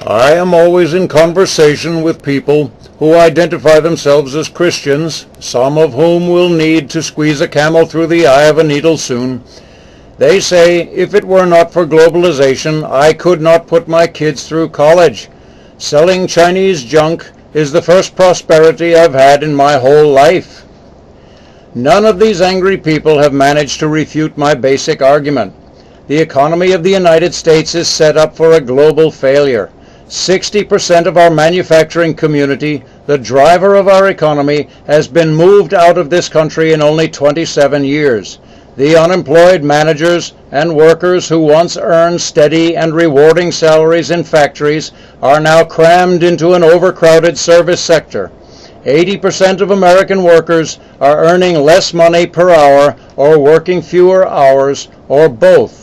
I am always in conversation with people who identify themselves as Christians, some of whom will need to squeeze a camel through the eye of a needle soon. They say, if it were not for globalization, I could not put my kids through college. Selling Chinese junk is the first prosperity I've had in my whole life. None of these angry people have managed to refute my basic argument. The economy of the United States is set up for a global failure. 60% of our manufacturing community, the driver of our economy, has been moved out of this country in only 27 years. The unemployed managers and workers who once earned steady and rewarding salaries in factories are now crammed into an overcrowded service sector. 80% of American workers are earning less money per hour or working fewer hours, or both.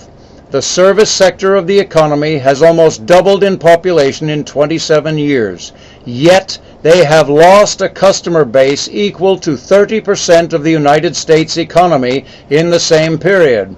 The service sector of the economy has almost doubled in population in 27 years. Yet they have lost a customer base equal to 30% of the United States economy in the same period.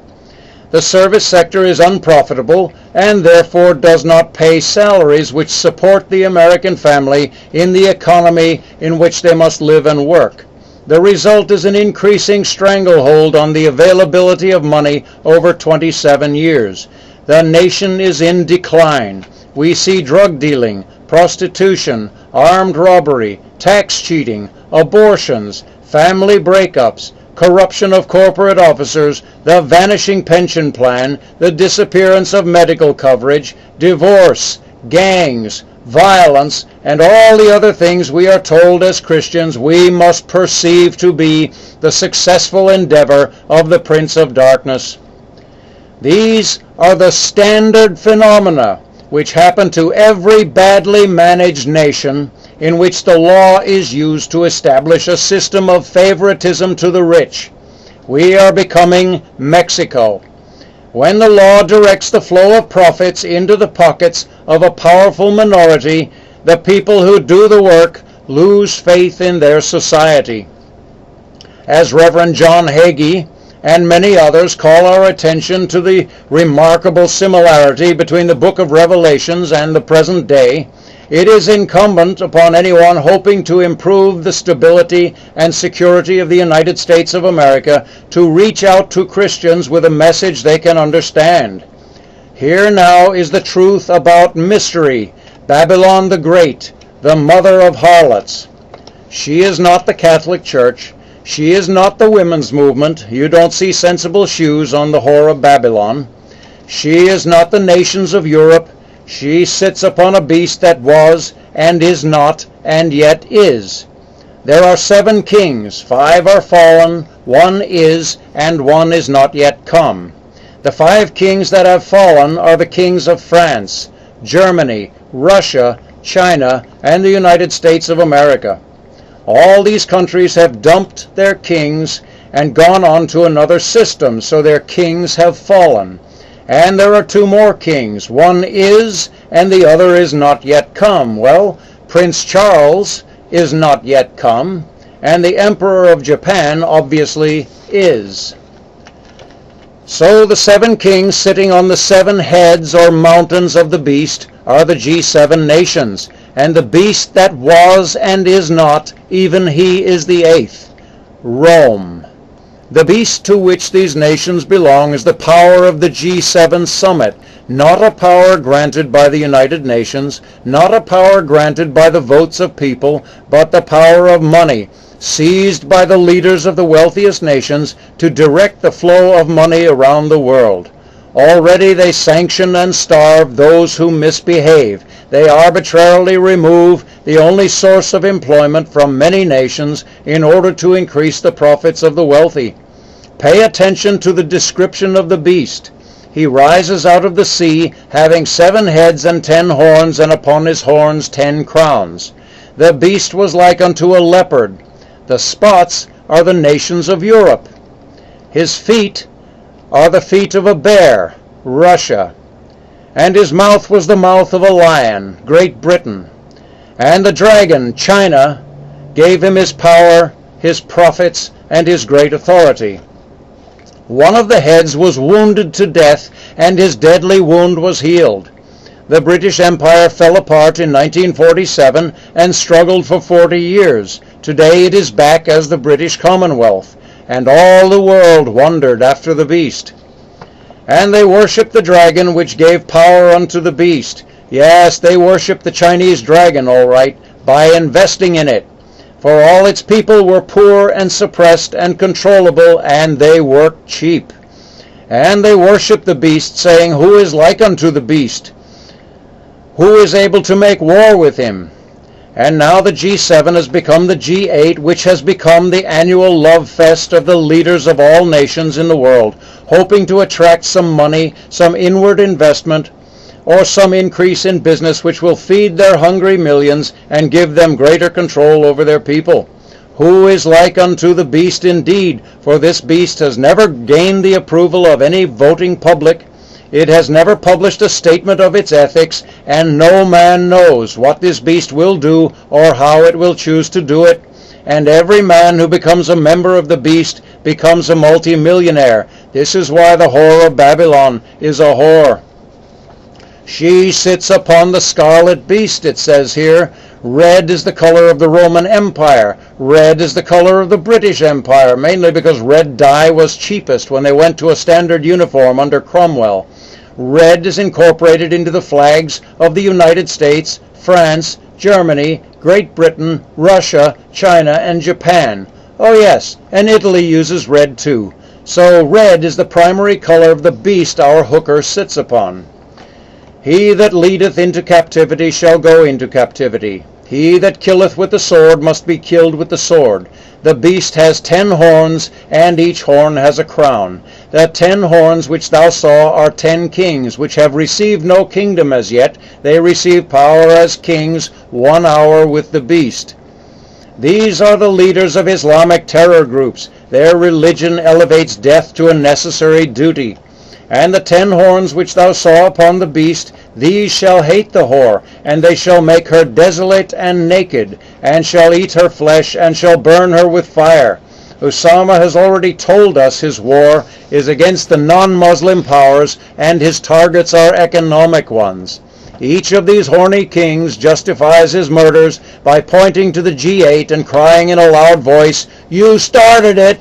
The service sector is unprofitable and therefore does not pay salaries which support the American family in the economy in which they must live and work. The result is an increasing stranglehold on the availability of money over 27 years. The nation is in decline. We see drug dealing, prostitution, armed robbery, tax cheating, abortions, family breakups, corruption of corporate officers, the vanishing pension plan, the disappearance of medical coverage, divorce, gangs, violence, and all the other things we are told as Christians we must perceive to be the successful endeavor of the Prince of Darkness. These are the standard phenomena which happen to every badly managed nation in which the law is used to establish a system of favoritism to the rich. We are becoming Mexico. When the law directs the flow of profits into the pockets of a powerful minority, the people who do the work lose faith in their society. As Reverend John Hagee and many others call our attention to the remarkable similarity between the book of Revelations and the present day, it is incumbent upon anyone hoping to improve the stability and security of the United States of America to reach out to Christians with a message they can understand. Here now is the truth about mystery, Babylon the Great, the mother of harlots. She is not the Catholic Church. She is not the women's movement. You don't see sensible shoes on the whore of Babylon. She is not the nations of Europe. She sits upon a beast that was, and is not, and yet is. There are 7 kings, 5 are fallen, 1 is, and 1 is not yet come. The 5 kings that have fallen are the kings of France, Germany, Russia, China, and the United States of America. All these countries have dumped their kings and gone on to another system, so their kings have fallen. And there are 2 more kings. One is, and the other is not yet come. Well, Prince Charles is not yet come, and the Emperor of Japan obviously is. So the 7 kings sitting on the 7 heads or mountains of the beast are the G7 nations, and the beast that was and is not, even he is the 8th, Rome. The beast to which these nations belong is the power of the G7 summit, not a power granted by the United Nations, not a power granted by the votes of people, but the power of money, seized by the leaders of the wealthiest nations to direct the flow of money around the world. Already they sanction and starve those who misbehave. They arbitrarily remove the only source of employment from many nations in order to increase the profits of the wealthy. Pay attention to the description of the beast. He rises out of the sea, having 7 heads and 10 horns, and upon his horns 10 crowns. The beast was like unto a leopard. The spots are the nations of Europe. His feet are the feet of a bear, Russia. And his mouth was the mouth of a lion, Great Britain. And the dragon, China, gave him his power, his profits, and his great authority. One of the heads was wounded to death, and his deadly wound was healed. The British Empire fell apart in 1947 and struggled for 40 years. Today it is back as the British Commonwealth, and all the world wondered after the beast. And they worshipped the dragon which gave power unto the beast. Yes, they worshipped the Chinese dragon, all right, by investing in it. For all its people were poor and suppressed and controllable, and they worked cheap. And they worshipped the beast, saying, Who is like unto the beast? Who is able to make war with him? And now the G7 has become the G8, which has become the annual love fest of the leaders of all nations in the world, hoping to attract some money, some inward investment, or some increase in business which will feed their hungry millions and give them greater control over their people. Who is like unto the beast indeed? For this beast has never gained the approval of any voting public. It has never published a statement of its ethics, and no man knows what this beast will do or how it will choose to do it. And every man who becomes a member of the beast becomes a multimillionaire. This is why the whore of Babylon is a whore. She sits upon the scarlet beast, it says here. Red is the color of the Roman Empire. Red is the color of the British Empire, mainly because red dye was cheapest when they went to a standard uniform under Cromwell. Red is incorporated into the flags of the United States, France, Germany, Great Britain, Russia, China, and Japan. Oh yes, and Italy uses red too. So red is the primary color of the beast our hooker sits upon. He that leadeth into captivity shall go into captivity. He that killeth with the sword must be killed with the sword. The beast has 10 horns, and each horn has a crown. The 10 horns which thou saw are 10 kings, which have received no kingdom as yet. They receive power as kings 1 hour with the beast. These are the leaders of Islamic terror groups. Their religion elevates death to a necessary duty. And the 10 horns which thou saw upon the beast, these shall hate the whore, and they shall make her desolate and naked, and shall eat her flesh, and shall burn her with fire. Osama has already told us his war is against the non-Muslim powers, and his targets are economic ones. Each of these horny kings justifies his murders by pointing to the G8 and crying in a loud voice, "You started it!"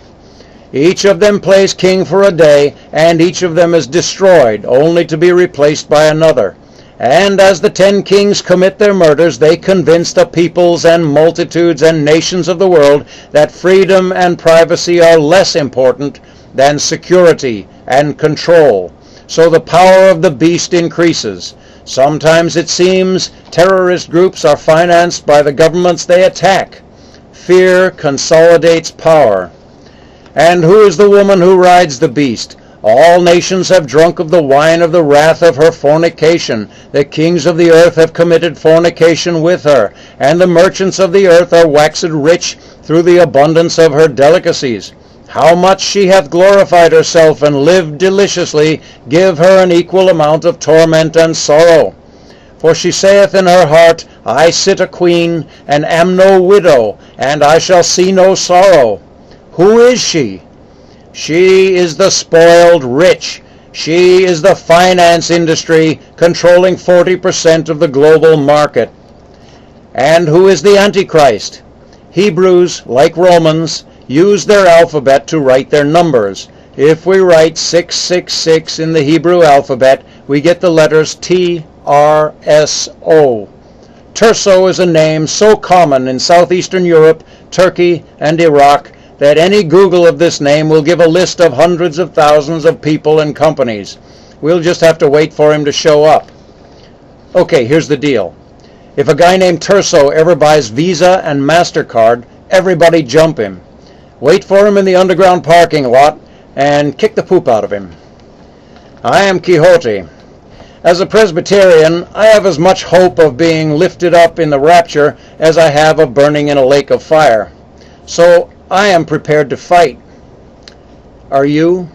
Each of them plays king for a day, and each of them is destroyed, only to be replaced by another. And as the 10 kings commit their murders, they convince the peoples and multitudes and nations of the world that freedom and privacy are less important than security and control. So the power of the beast increases. Sometimes it seems terrorist groups are financed by the governments they attack. Fear consolidates power. And who is the woman who rides the beast? All nations have drunk of the wine of the wrath of her fornication. The kings of the earth have committed fornication with her, and the merchants of the earth are waxed rich through the abundance of her delicacies. How much she hath glorified herself and lived deliciously, give her an equal amount of torment and sorrow. For she saith in her heart, I sit a queen, and am no widow, and I shall see no sorrow. Who is she? She is the spoiled rich. She is the finance industry controlling 40% of the global market. And who is the Antichrist? Hebrews, like Romans, use their alphabet to write their numbers. If we write 666 in the Hebrew alphabet, we get the letters T-R-S-O. Terso is a name so common in southeastern Europe, Turkey, and Iraq that any Google of this name will give a list of hundreds of thousands of people and companies. We'll just have to wait for him to show up. Okay, here's the deal. If a guy named Terso ever buys Visa and MasterCard, everybody jump him. Wait for him in the underground parking lot and kick the poop out of him. I am Quixote. As a Presbyterian, I have as much hope of being lifted up in the rapture as I have of burning in a lake of fire. So I am prepared to fight. Are you?